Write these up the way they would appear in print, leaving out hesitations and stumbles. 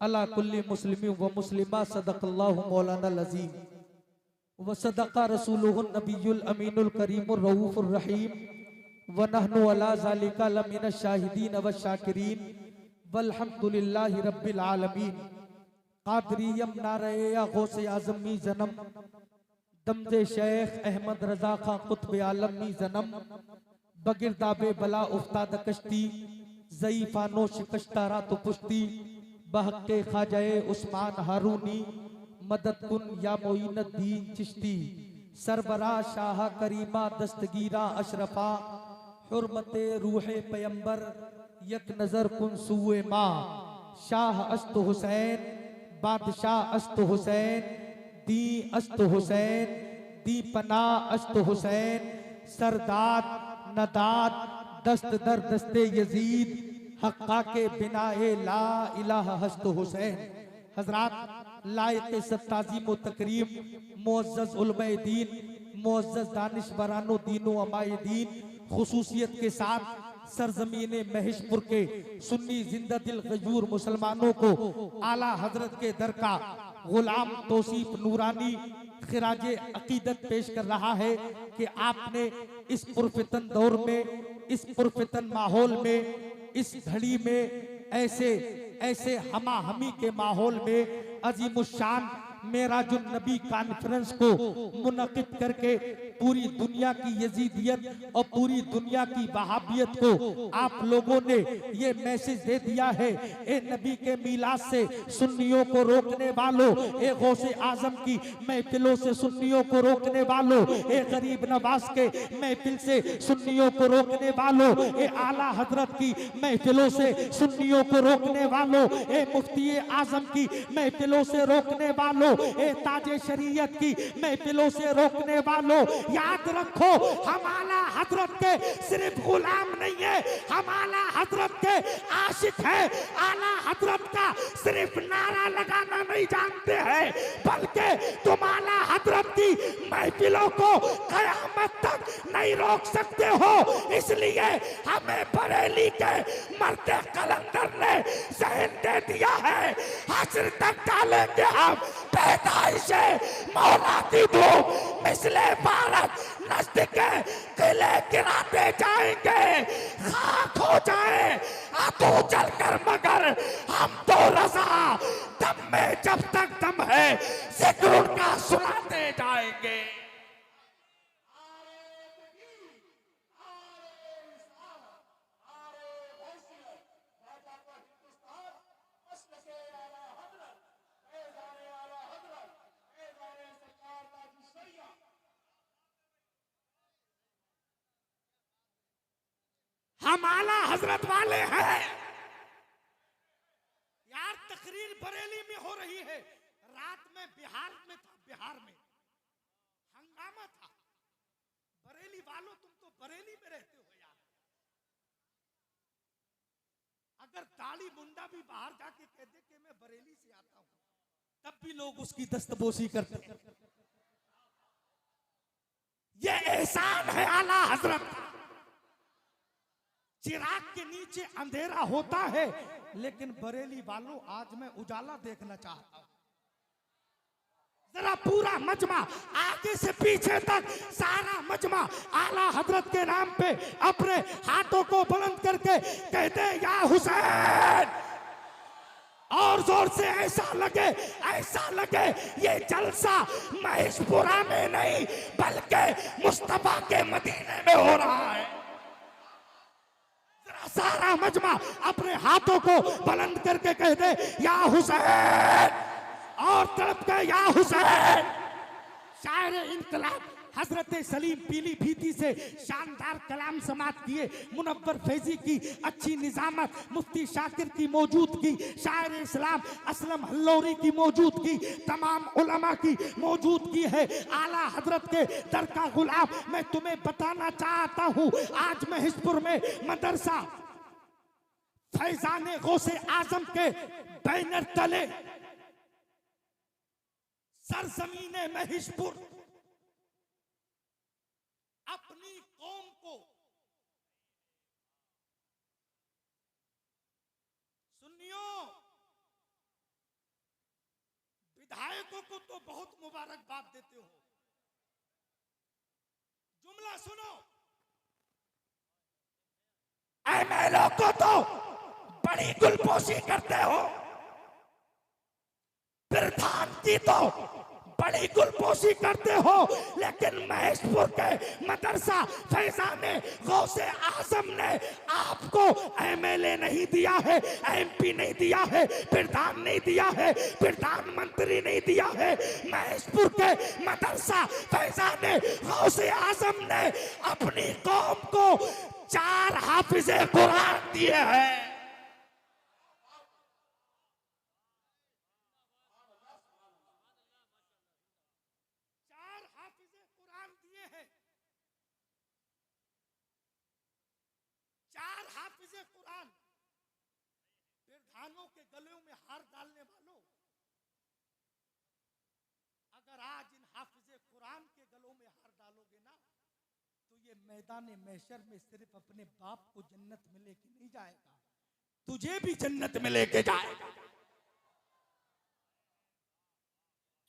अला कुल्ली मुस्लिमी व मुस्लिमा सदक़ल्लाहु मौलाना अज़ीम व सदक़ा रसूलुहुन नबियुल अमीनुल करीमुर रऊफ़ुर रहीम व नहनु अला ज़ालिका लमिनश शाहिदीन व शाकिरीन वल्हम्दुलिल्लाहि रब्बिल आलमीन। कादरियम नारे या गौसे आज़म मी जन्म दमजे शेख अहमद रजा खां कुतुब आलम मी जन्म बगिरदाबे बला उफ्ताद कश्ती ज़ईफ़ानो शिकश्तारा तो पुश्ती बहक़े ख़ाजाए उस्मान हारूनी मदद कुन या मोइनुद्दीन चिश्ती सरबरा शाह करीमा दस्तगीरा अशरफा हुर्मते रूहे पैगंबर यक नजर कुन सुए माँ शाह अस्त हुसैन बादशाह अस्त हुसैन दी अस्त हुसैन दी पना अस्त हुसैन सरदाद नदाद दस्त दर दस्ते यजीद हक्का के बिनाए ला इलाहा हस्त हुसैन। हजरात लायक सत्ताजीम व तकरीम मुअज़्ज़ज़ उलमाए दीन मुअज़्ज़ज़ दानिशवरानो दीनो अमाए दीन खुसूसियत के साथ सरजमीने महिशपुर के सुन्नी जिंदा दिल गयूर मुसलमानों को आला हजरत के दर का गुलाम तौसीफ नूरानी खिराजे अकीदत पेश कर रहा है कि आपने इस पुरफितन दौर में, इस पुरफितन माहौल में, इस घड़ी में ऐसे ऐसे हमा हमी के माहौल में अजीमुशान मेराजुन नबी कॉन्फ्रेंस को मुनक़िद करके पूरी दुनिया की यजीदियत और पूरी दुनिया की वहाबियत को आप लोगों ने ये मैसेज दे दिया है। ए नबी के मीलाद से सुन्नियों को रोकने वालों, ए गौसे आजम की महफिलों से सुन्नियों को रोकने वालों, ए गरीब नवाज के महफिल से सुन्नियों को रोकने वालों, ए आला हजरत की महफिलों से सुन्नियों को रोकने वालों, ए मुफ्ती आजम की महफिलों से रोकने वालों, ए ताजे शरीयत की महफिलों से रोकने वालों, याद रखो हम आला हजरत के सिर्फ गुलाम नहीं है, हम आला हजरत के आशिक है। आला हजरत का सिर्फ नारा लगाना नहीं जानते हैं, बल्कि तुम आला हजरत की महफिलों को कयामत तक नहीं रोक सकते हो। इसलिए हमें बरेली के मर्द कलंदर ने जहन दे दिया है, हश्र तक डालेंगे हम पैदाइशे मौला की धूप मिसले भारत नजदीक किले गिराते जाएंगे, खाक हो जाए आंखों चलकर मगर हम तो रजा दम में जब तक दम है जिक्र उनका सुनाते जाएंगे। हम आला हजरत वाले हैं यार। तकरीर बरेली में हो रही है, रात में बिहार में था, बिहार में हंगामा था। बरेली वालों तुम तो बरेली में रहते हो यार, अगर दाढ़ी मुंडा भी बाहर जाके कह दे कि मैं बरेली से आता हूं, तब भी लोग उसकी दस्तबोसी करते हैं। ये एहसान है आला हजरत का। चिराग के नीचे अंधेरा होता है, लेकिन बरेली वालों आज मैं उजाला देखना चाहता हूं। जरा पूरा मजमा आगे से पीछे तक सारा मजमा आला हजरत के नाम पे अपने हाथों को बुलंद करके कहते या हुसैन, और जोर से ऐसा लगे ये जलसा महेशपुरा में नहीं बल्कि मुस्तफा के मदीने में हो रहा है। सारा मजमा अपने हाथों को बुलंद करके कह दे या हुसैन, और तड़प के या हुसैन। शायर इनकलाब हजरत सलीम पीलीभीती से शानदार कलाम समात किए, मुनव्वर फैजी की अच्छी निजामत, मुफ्ती शाकिर की मौजूदगी, शायर इस्लाम असलम हल्लौरी की मौजूदगी, तमाम उलमा की मौजूदगी है। आला हजरत के दर का गुलाम मैं तुम्हें बताना चाहता हूँ, आज महिशपुर में मदरसा फैजाने गौसे आजम के बैनर तले सरजमीने महिशपुर अपनी कौम को, सुन्नियों लड़कों को तो बहुत मुबारकबाद देते हो। जुमला सुनो, एमएलए को तो बड़ी गुलपोशी करते हो, प्रधान की तो बड़ी गुलपोशी करते हो, लेकिन महेशपुर के मदरसा फैजाने गौसे आजम ने आपको एमएलए नहीं दिया है, एमपी नहीं दिया है, प्रधान नहीं दिया है, प्रधानमंत्री नहीं दिया है। महेशपुर के मदरसा फैजाने गौसे आजम ने अपनी कौम को 4 हाफिजे कुरान दिए हैं। 4 हाफिजे कुरान दिए हैं। 4 हाफिजे कुरान। प्रधानों के गलों में हार डालने वालों, अगर आज इन हाफिजे कुरान के गलों में हार डालोगे ना, तो ये मैदान महशर में सिर्फ अपने बाप को जन्नत में लेके नहीं जाएगा, तुझे भी जन्नत में लेके जाएगा,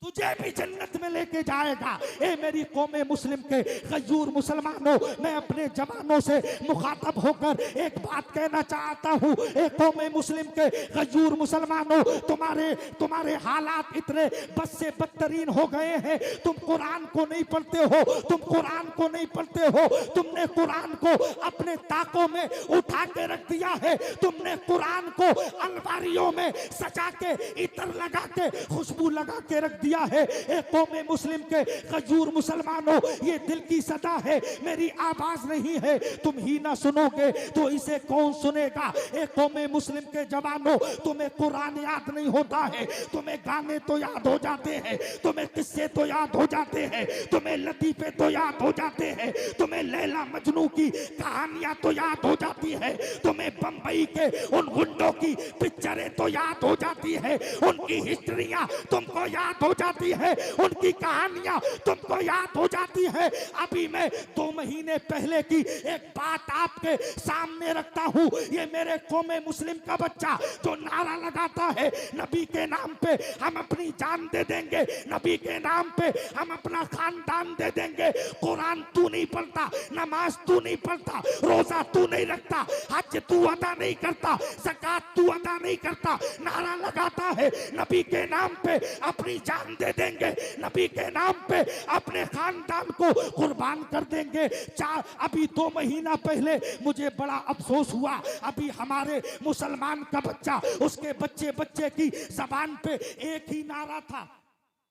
तुझे भी जन्नत में लेके जाएगा। ए मेरी कौमे मुस्लिम के गयूर मुसलमानों, मैं अपने जवानों से मुखातब होकर एक बात कहना चाहता हूँ। ए कौमे मुस्लिम के गयूर मुसलमानों, तुम्हारे हालात इतने बद से बदतरीन हो गए हैं। तुम कुरान को नहीं पढ़ते हो, तुम कुरान को नहीं पढ़ते हो, तुमने कुरान को अपने ताकों में उठा के रख दिया है, तुमने कुरान को अलमारियों में सजा के इत्र लगा के खुशबू लगा के रख दिया है। एक कौमे मुस्लिम के गयूर मुसलमानों, ये दिल की सदा है, मेरी आवाज नहीं है। तुम ही ना सुनोगे तो इसे कौन सुनेगा। एक कौमे मुस्लिम के जवानों, तुम्हें कुरान याद नहीं होता है, तुम्हें गाने तो याद हो जाते हैं, तुम्हें किस्से तो याद हो जाते हैं, तुम्हें लतीफे तो याद हो जाते हैं, तुम्हें लैला मजनू की कहानियां तो याद हो जाती है, तुम्हें बंबई के उन गुंडों की पिक्चरें तो याद हो जाती है, उनकी हिस्ट्रियां तुमको याद हो जाती है, उनकी कहानियां तुमको याद हो जाती है। अभी मैं 2 महीने पहले की एक बात आपके सामने रखता हूँ। ये मेरे कौमे मुस्लिम का बच्चा जो नारा लगाता है, नबी के नाम पे हम अपनी जान दे देंगे, नबी के नाम पे हम अपना खानदान दे देंगे। कुरान तू नहीं पढ़ता, नमाज तू नहीं पढ़ता, रोजा तू नहीं रखता, हज तू अदा नहीं करता, ज़कात तू अदा नहीं करता, नारा लगाता है नबी के नाम पे अपनी जान दे देंगे, नबी के नाम पे अपने खानदान को कुर्बान कर देंगे। अभी 2 महीना पहले मुझे बड़ा अफसोस हुआ, अभी हमारे मुसलमान का बच्चा, उसके बच्चे बच्चे की जबान पे एक ही नारा था,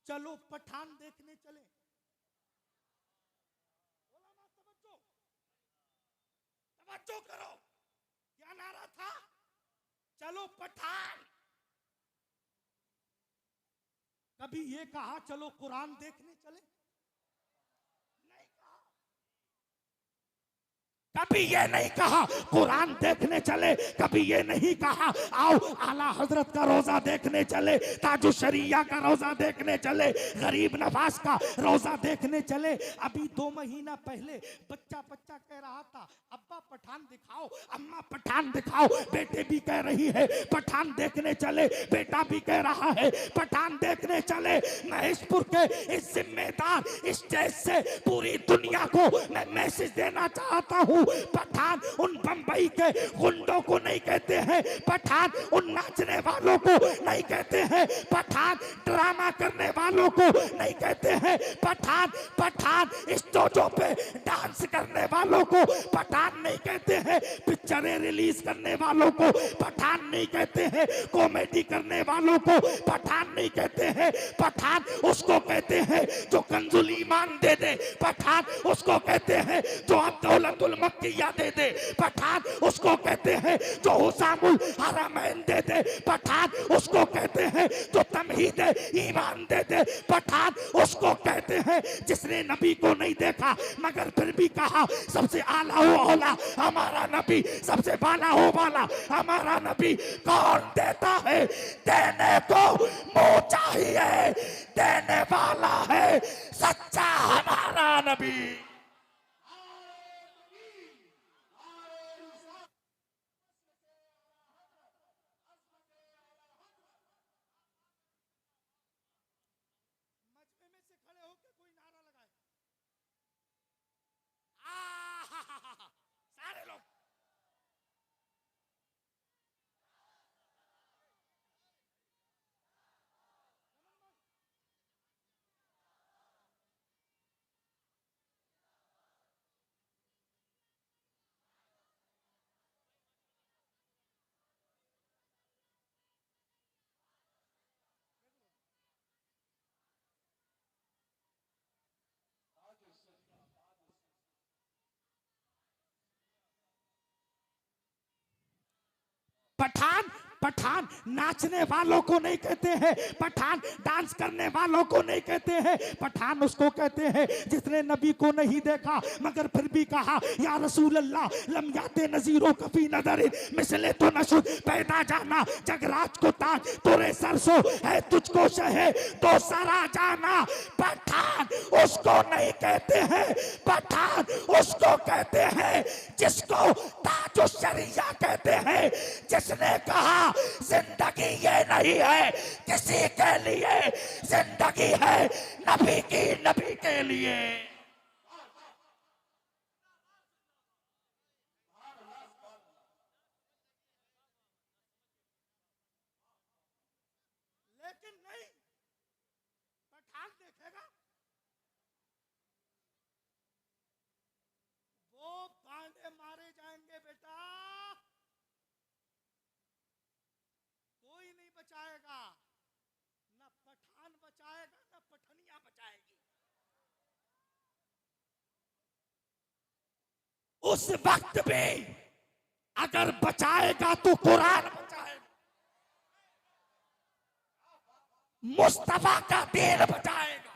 चलो पठान देखने चले। तवज्जो करो, क्या नारा था? चलो पठान। कभी ये कहा चलो कुरान देखने चले? नहीं कहा। कभी ये नहीं कहा कुरान देखने चले, कभी ये नहीं कहा आओ आला हजरत का रोजा देखने चले, ताजु शरिया का रोजा देखने चले, गरीब नवाज का रोजा देखने चले। अभी 2 महीना पहले बच्चा कह रहा था अब्बा पठान दिखाओ, अम्मा पठान दिखाओ, बेटे भी कह रही है पठान देखने चले, बेटा भी कह रहा है पठान देखने चले। महेशपुर के इस जिम्मेदार स्टेज से पूरी दुनिया को मैं मैसेज देना चाहता हूँ, पठान उन बंबई के गुंडों को नहीं कहते हैं, पठान उन नाचने वालों को नहीं कहते हैं, पठान ड्रामा करने वालों को नहीं कहते हैं, पठान स्टेजों पे डांस करने वालों को पठान नहीं कहते हैं, पिक्चरें रिलीज करने वालों को पठान नहीं कहते हैं, कॉमेडी करने वालों को पठान नहीं कहते हैं। पठान उसको कहते हैं जो कंजुल ईमान दे दे, पठान उसको कहते हैं जो दौलतुल मक्किया दे दे, पठान उसको कहते हैं जो हुसामुल हरमैन दे दे, पठान उसको कहते हैं जो तमहीद ईमान दे दे, पठान उसको कहते हैं जिसने नबी को नहीं देखा मगर फिर भी कहा सबसे आला हो औला हमारा नबी, सबसे बाला हो वाला हमारा नबी। कौन देता है? देने को मुंह चाहिए, देने वाला है सच्चा हमारा नबी। पठान पठान नाचने वालों को नहीं कहते हैं, पठान डांस करने वालों को नहीं कहते हैं, पठान उसको कहते हैं जिसने नबी को नहीं देखा मगर फिर भी कहा या रसूल अल्लाह लम याते नजीरों कफी नजर मिसले तो नशुद पैदा जाना जगराज को ताज तोरे सरसों है तुझको शहे तो सरा जाना। पठान उसको नहीं कहते हैं, पठान उसको कहते हैं जिसको ताजो शरिया कहते हैं, जिसने कहा जिंदगी ये नहीं है किसी के लिए, जिंदगी है नबी की, नबी के लिए। लेकिन नहीं, पठान देखेगा वो बांधे मारे जाएंगे बेटा, कोई नहीं बचाएगा, ना पठान बचाएगा ना पठनिया बचाएगी। उस वक्त भी अगर बचाएगा तो कुरान बचाएगा, मुस्तफा का दीन बचाएगा।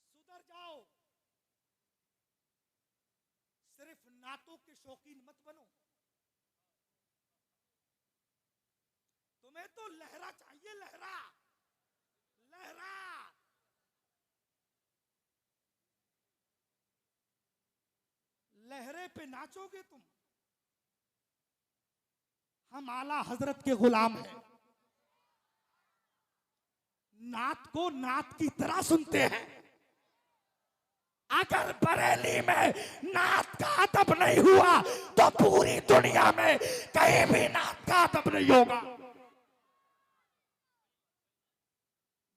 सुधर जाओ, सिर्फ नातों के शौकीन मत बनो। तुम्हें तो लहरा चाहिए, लहरा लहरा। लहरे पे नाचोगे तुम। हम आला हजरत के गुलाम हैं, नात को नात की तरह सुनते हैं। अगर बरेली में नात का अदब नहीं हुआ तो पूरी दुनिया में कहीं भी नात का अदब नहीं होगा।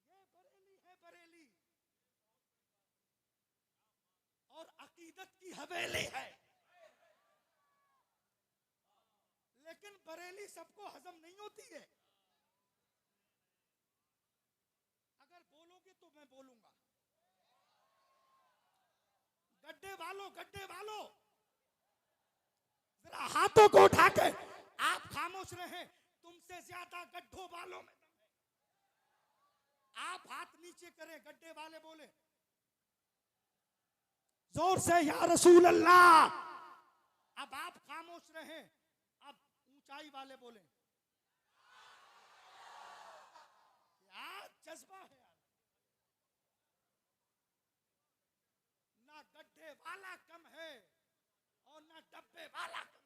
ये बरेली है, बरेली और अकीदत की हवेली है, लेकिन बरेली सबको हजम नहीं होती है। अगर बोलोगे तो मैं बोलूंगा। गड्ढे वालों, गड्ढे वालों, जरा हाथों को उठा के आप खामोश रहे, तुमसे ज्यादा गड्ढों वालों में दम है। आप हाथ नीचे करें, गड्ढे वाले बोले जोर से या रसूल अल्लाह। अब आप खामोश रहे, अब ऊंचाई वाले बोले। क्या जज्बा है यार, ना गड्ढे वाला कम है और ना डब्बे वाला कम है।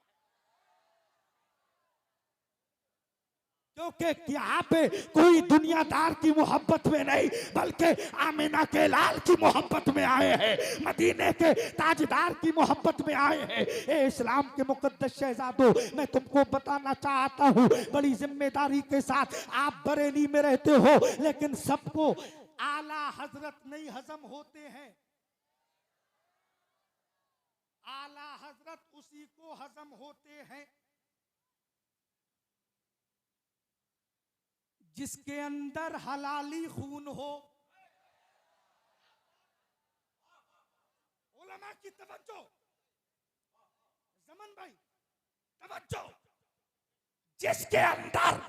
क्योंकि यहाँ पे कोई दुनियादार की मोहब्बत में नहीं बल्कि आमिना के लाल की मोहब्बत में आए हैं, मदीने के ताजदार की मोहब्बत में आए हैं। ए इस्लाम के मुकद्दस शहजादों, मैं तुमको बताना चाहता हूँ बड़ी जिम्मेदारी के साथ, आप बरेली में रहते हो लेकिन सबको आला हजरत नहीं हजम होते हैं। आला हजरत उसी को हजम होते हैं जिसके अंदर हलाली खून हो। उलमा की तवज्जो, जमन भाई तवज्जो, जिसके अंदर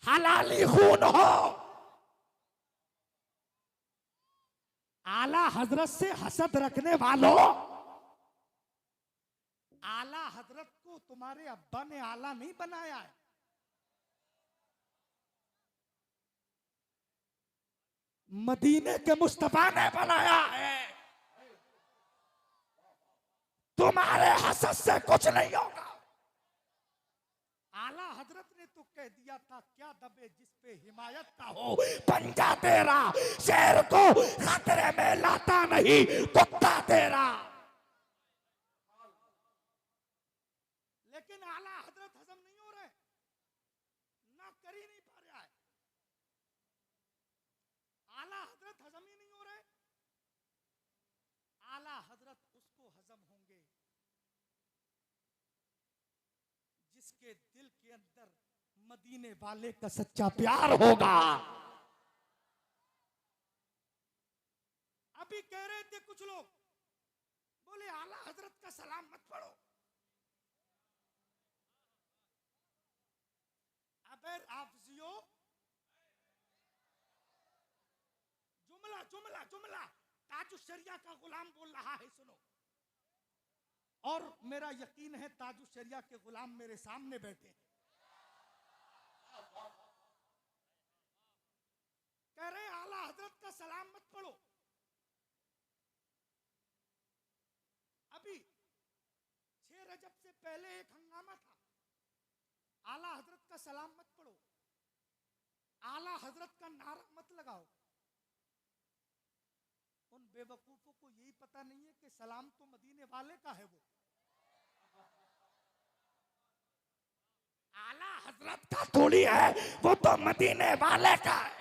हलाली खून हो। आला हजरत से हसद रखने वालों, आला हजरत को तुम्हारे अब्बा ने आला नहीं बनाया है, मदीने के मुस्तफा ने बनाया है। तुम्हारे हसद से कुछ नहीं होगा। आला हजरत ने तो कह दिया था क्या दबे जिस पे हिमायत का हो, पंजा तेरा शेर को खतरे में लाता नहीं कुत्ता तेरा। लेकिन आला हजरत हजम नहीं हो रहे, ना कर ही नहीं पा रहा है। आला हजरत हजम ही नहीं हो रहे। आला हजरत उसको हजम होंगे जिसके दिल के अंदर मदीने वाले का सच्चा प्यार होगा। अभी कह रहे थे कुछ लोग बोले आला हजरत का सलाम मत पढ़ो। अबे हाफिजियो, जुमला जुमला जुमला ताजुश शरिया का गुलाम बोल रहा है, सुनो। और मेरा यकीन है ताजुश शरिया के गुलाम मेरे सामने बैठे हैं। कह रहे आला हजरत का सलाम मत पढ़ो। अभी 6 रजब से पहले एक हंगामा था, आला हजरत का सलाम मत पढ़ो, आला हजरत का नारा मत लगाओ। उन बेवकूफों को यही पता नहीं है कि सलाम तो मदीने वाले का है। वो आला हजरत का थोड़ी है, वो तो मदीने वाले का है।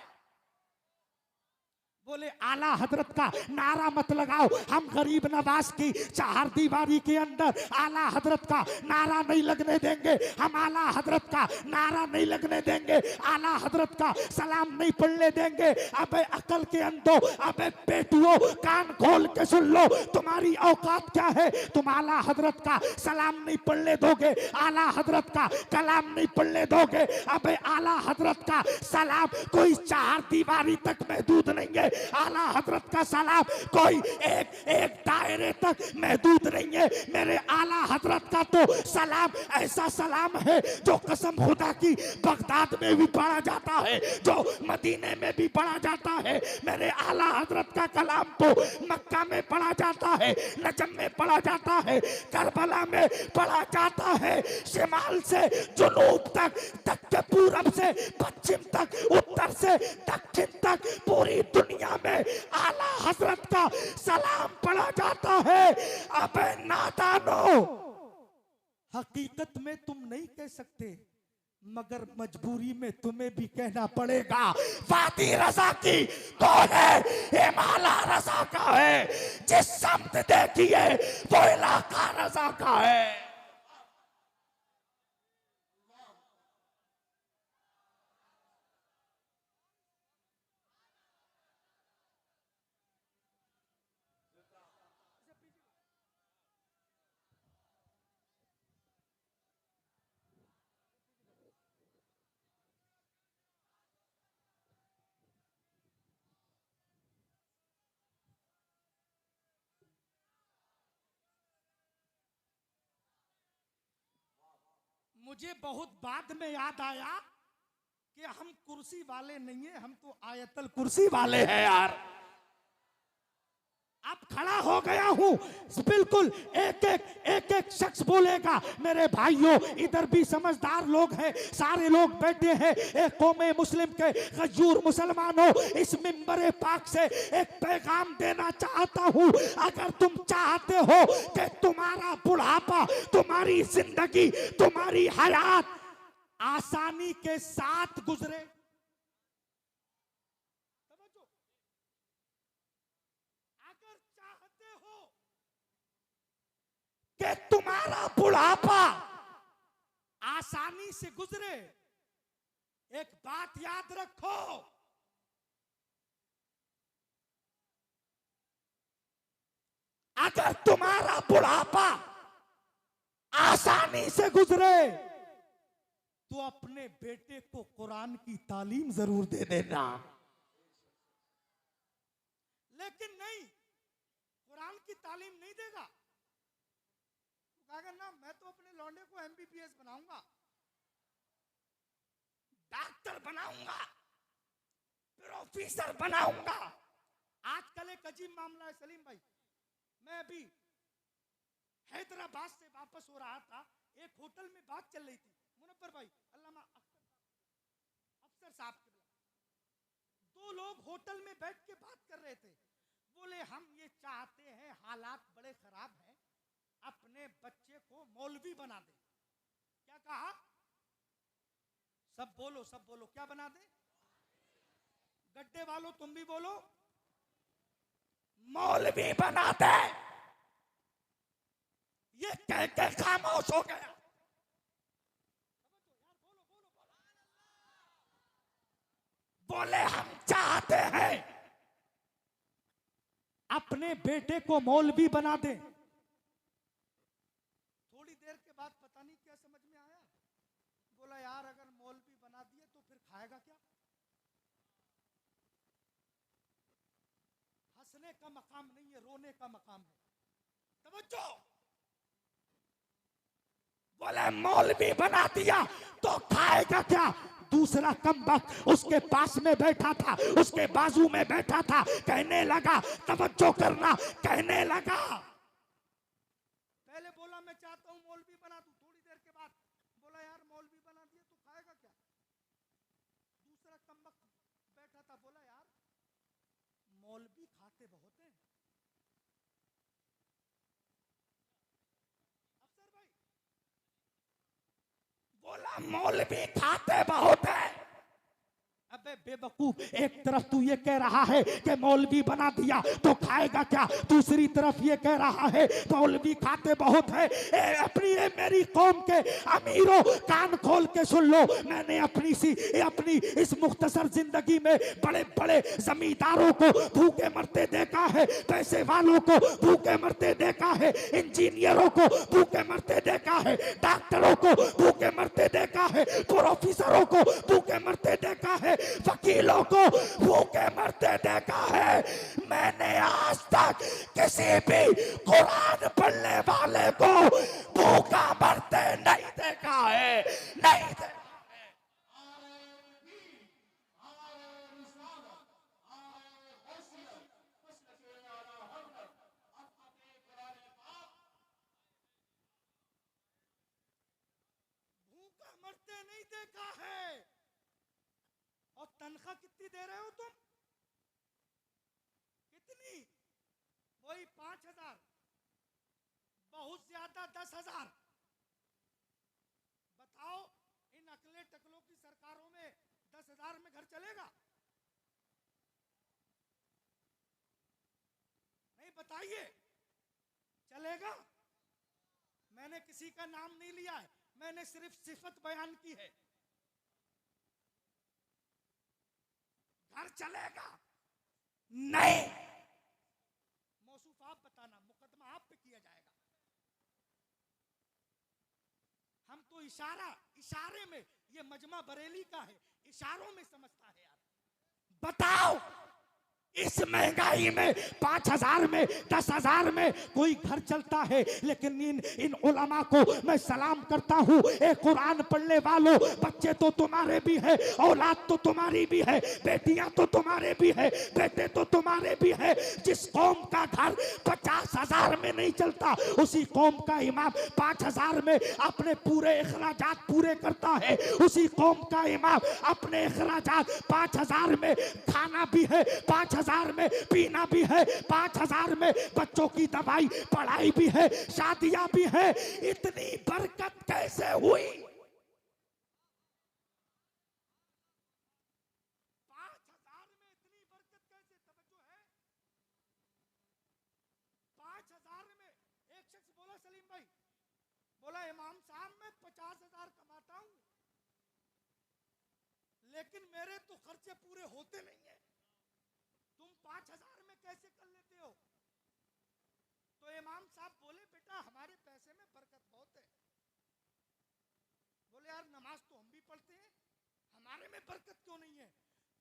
बोले आला हजरत का नारा मत लगाओ, हम गरीब नवाज की 4 दीवारी के अंदर आला हजरत का नारा नहीं लगने देंगे। हम आला हजरत का नारा नहीं लगने देंगे, आला हजरत का सलाम नहीं पढ़ने देंगे। अबे अकल के अंधो, अबे बेटुओ, कान खोल के सुन लो, तुम्हारी औकात क्या है? तुम आला हजरत का सलाम नहीं पढ़ने दोगे, आला हजरत का कलाम नहीं पढ़ने दोगे। अबे आला हजरत का सलाम कोई 4 दीवारी तक महदूद नहीं है। आला हजरत का सलाम कोई एक दायरे तक महदूद नहीं है। मेरे आला हजरत का तो सलाम ऐसा सलाम है जो कसम खुदा की बगदाद में भी पढ़ा जाता है, जो मदीने में भी पढ़ा जाता है। मेरे आला हजरत का कलाम तो मक्का में पढ़ा जाता है, नजम में पढ़ा जाता है, करबला में पढ़ा जाता है, शिमाल से जुनूब तक के पूरब से पश्चिम तक, उत्तर से दक्षिण तक, पूरी दुनिया में आला हजरत का सलाम पढ़ा जाता है। अबे नादानो, हकीकत में तुम नहीं कह सकते, मगर मजबूरी में तुम्हें भी कहना पड़ेगा। वादी रजा की कौन है? हिमाला रजा का है। जिस समत देखी है वो इलाका रजा का है। मुझे बहुत बाद में याद आया कि हम कुर्सी वाले नहीं है, हम तो आयतल कुर्सी वाले हैं यार। अब खड़ा हो गया हूं, बिल्कुल एक एक शख्स बोलेगा। मेरे भाइयों, इधर भी समझदार लोग हैं, सारे लोग बैठे हैं। एक कौमे मुस्लिम के गयूर मुसलमानों, इस मिंबर पाक से एक पैगाम देना चाहता हूं। अगर तुम चाहते हो कि तुम्हारा बुढ़ापा, तुम्हारी जिंदगी, तुम्हारी हयात आसानी के साथ गुजरे, कि तुम्हारा बुढ़ापा आसानी से गुजरे, एक बात याद रखो, अगर तुम्हारा बुढ़ापा आसानी से गुजरे तो अपने बेटे को कुरान की तालीम जरूर दे देना। लेकिन नहीं, कुरान की तालीम नहीं देगा, कहेगा ना मैं तो अपने लौंडे को एमबीबीएस बनाऊंगा, डॉक्टर बनाऊंगा, प्रोफेसर बनाऊंगा। आजकल एक अजीब मामला है सलीम भाई, मैं अभी हैदराबाद से वापस हो रहा था, एक होटल में बात चल रही थी, मुनव्वर भाई, अल्लामा अफसर साहब के, 2 लोग होटल में बैठ के बात कर रहे थे। बोले हम ये चाहते हैं, हालात बड़े खराब हैं, अपने बच्चे को मौलवी बना दे। क्या कहा? सब बोलो, सब बोलो, क्या बना दे? गड्ढे वालों तुम भी बोलो, मौलवी बना दे। ये कह के खामोश हो गया। बोले हम चाहते हैं अपने बेटे को मौलवी बना दे। हंसने का मकाम नहीं है, रोने का मकाम है। तवज्जो। बोले मौलवी बना दिया तो खाएगा क्या? दूसरा कमबख्त उसके पास में बैठा था, उसके बाजू में बैठा था, कहने लगा, तवज्जो करना, कहने लगा, पहले बोला मैं चाहता हूं मौलवी बना दूं, थोड़ी देर के बाद बोला यार मौलवी बना दिया तो खाएगा क्या? दूसरा कमबख्त बैठा था, बोला यार मौलवी खाते बहुत हैं। अफसर भाई बोला मौलवी खाते बहुत है। अबे बेवकूफ, एक तरफ तू ये कह रहा है कि मौलवी बना दिया तो खाएगा क्या, दूसरी तरफ ये कह रहा है मौलवी खाते बहुत है। अपनी मेरी कौम के अमीरों, कान खोल के सुन लो, मैंने अपनी इस मुख्तसर जिंदगी में बड़े बड़े जमींदारों को भूखे मरते देखा है, पैसे वालों को भूखे मरते देखा है, इंजीनियरों को भूखे मरते देखा है, डॉक्टरों को भूखे मरते देखा है, प्रोफेसरों को भूखे मरते देखा है, वकीलों को भूखे मरते देखा है। मैंने आज तक किसी भी कुरान पढ़ने वाले को भूखा मरते नहीं देखा है, नहीं देखा है। भूखा मरते नहीं देखा है। और तनख्वाह कितनी दे रहे हो तुम? कितनी? वही 5,000, बहुत ज्यादा 10,000। बताओ इन अकले टकलों की सरकारों में 10,000 में घर चलेगा? नहीं, बताइए, चलेगा? मैंने किसी का नाम नहीं लिया है, मैंने सिर्फ सिफत बयान की है। घर चलेगा? नहीं। मौसूफ आप बताना, मुकदमा आप पे किया जाएगा। हम तो इशारे में, ये मजमा बरेली का है, इशारों में समझता है यार। बताओ इस महंगाई में 5,000 में 10,000 में कोई घर चलता है? लेकिन इन उलमा को मैं सलाम करता हूँ। एक कुरान पढ़ने वालों, बच्चे तो तुम्हारे भी है, औलाद तो तुम्हारी भी है, बेटियां तो तुम्हारे भी है, बेटे तो तुम्हारे भी है। जिस कौम का घर 50,000 में नहीं चलता, उसी कौम का इमाम 5,000 में अपने पूरे अखराजात पूरे करता है। उसी कौम का इमाम अपने अखराजात 5,000 में खाना भी है, 5,000 में पीना भी है, 5,000 में बच्चों की दवाई पढ़ाई भी है, शादियां भी है। इतनी बरकत कैसे हुई? 5,000 में इतनी बरकत कैसे? तवज्जो है? 5,000 में एक शख्स बोला, सलीम भाई बोला, इमाम साहब मैं 50,000 कमाता हूं, लेकिन मेरे तो खर्चे पूरे होते नहीं है, तुम 5,000 में कैसे कर लेते हो? तो इमाम साहब बोले, बेटा हमारे पैसे में बरकत बहुत है। बोले यार नमाज तो हम भी पढ़ते हैं, हमारे में बरकत क्यों नहीं है?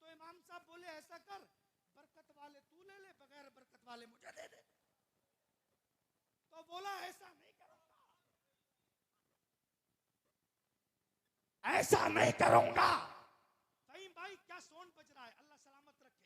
तो इमाम साहब बोले ऐसा कर, बरकत वाले तू ले ले, बगैर बरकत वाले मुझे दे दे। तो बोला ऐसा नहीं करूंगा, ऐसा नहीं करूंगा। सही भाई, क्या सोन बज रहा है, अल्लाह सलामत रखे।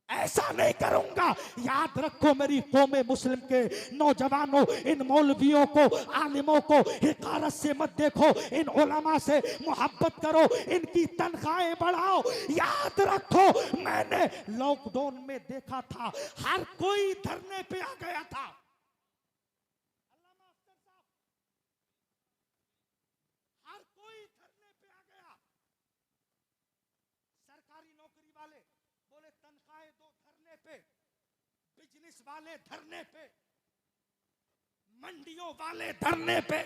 ऐसा नहीं करूंगा। याद रखो मेरी कौम मुस्लिम के नौजवानों, इन मौलवियों को, आलिमों को हिकारत से मत देखो, इन उलमा से मोहब्बत करो, इनकी तनख्वाहें बढ़ाओ। याद रखो मैंने लॉकडाउन में देखा था, हर कोई धरने पे आ गया था। हर कोई धरने पे आ गया। सरकारी नौकरी वाले बोले तनख्वाहें दो, धरने पे। बिजनेस वाले धरने पे, मंडियों वाले धरने पे,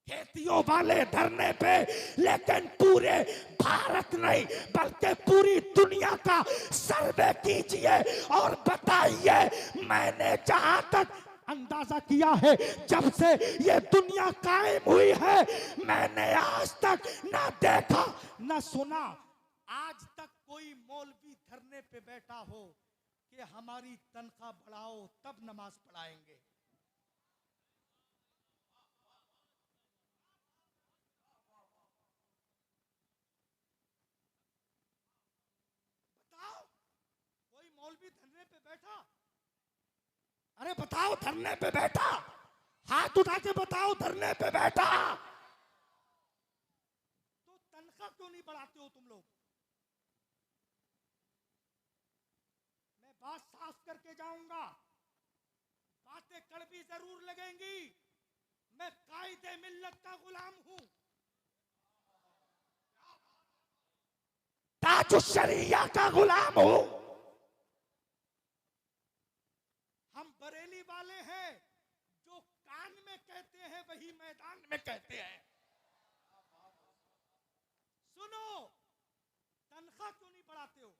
खेतियों वाले धरने पे। लेकिन पूरे भारत नहीं बल्कि पूरी दुनिया का सर्वे कीजिए और बताइए, मैंने जहां तक अंदाजा किया है, जब से ये दुनिया कायम हुई है, मैंने आज तक ना देखा ना सुना, आज तक कोई मौलवी धरने पे बैठा हो कि हमारी तनख्वाह बढ़ाओ तब नमाज पढ़ाएंगे। बताओ, कोई मौलवी धरने पे बैठा, अरे बताओ धरने पे बैठा, हाथ उठा के बताओ धरने पे बैठा, तो तनख्वाह क्यों नहीं बढ़ाते हो तुम लोग? मैं बात साफ करके जाऊंगा, बातें कड़वी जरूर लगेंगी, मैं कायदे मिल्लत का गुलाम हूं, ताजुश शरिया का गुलाम हूं। हम बरेली वाले हैं, जो कान में कहते हैं वही मैदान में कहते हैं। सुनो, तनख्वाह क्यों नहीं बढ़ाते हो?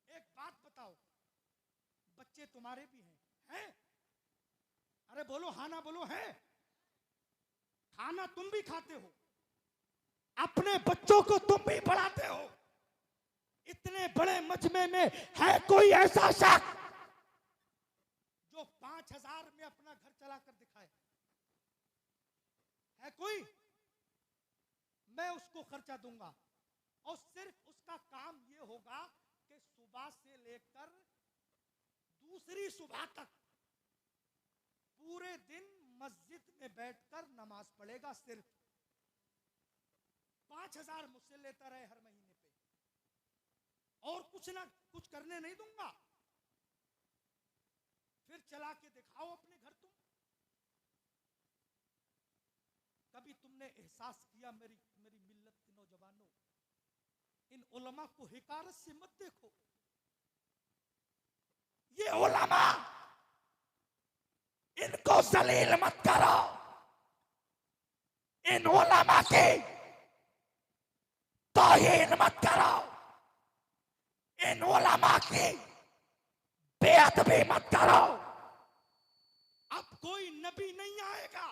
एक बात बताओ, बच्चे तुम्हारे भी हैं? अरे बोलो, हाँ ना बोलो, है? खाना तुम भी खाते हो, अपने बच्चों को तुम भी पढ़ाते हो। इतने बड़े मजमे में है कोई ऐसा शख्स जो 5,000 में अपना घर चलाकर दिखाए? है कोई? मैं उसको खर्चा दूंगा और सिर्फ उसका काम यह होगा कि सुबह से लेकर दूसरी सुबह तक पूरे दिन मस्जिद में बैठकर नमाज पढ़ेगा। सिर्फ 5,000 मुझसे लेता रहे हर महीने पे, और कुछ ना कुछ करने नहीं दूंगा। फिर चला के दिखाओ अपने घर तुम। कभी तुमने एहसास किया, मेरी मेरी मिल्लत के नौजवानों, इन उलमा को हिकारत से मत देखो। ये उलमा, इनको जलील मत करो। इन उलमा की तौहीन मत करो। इन उलमा की बेअदबी मत करो। अब कोई नबी नहीं आएगा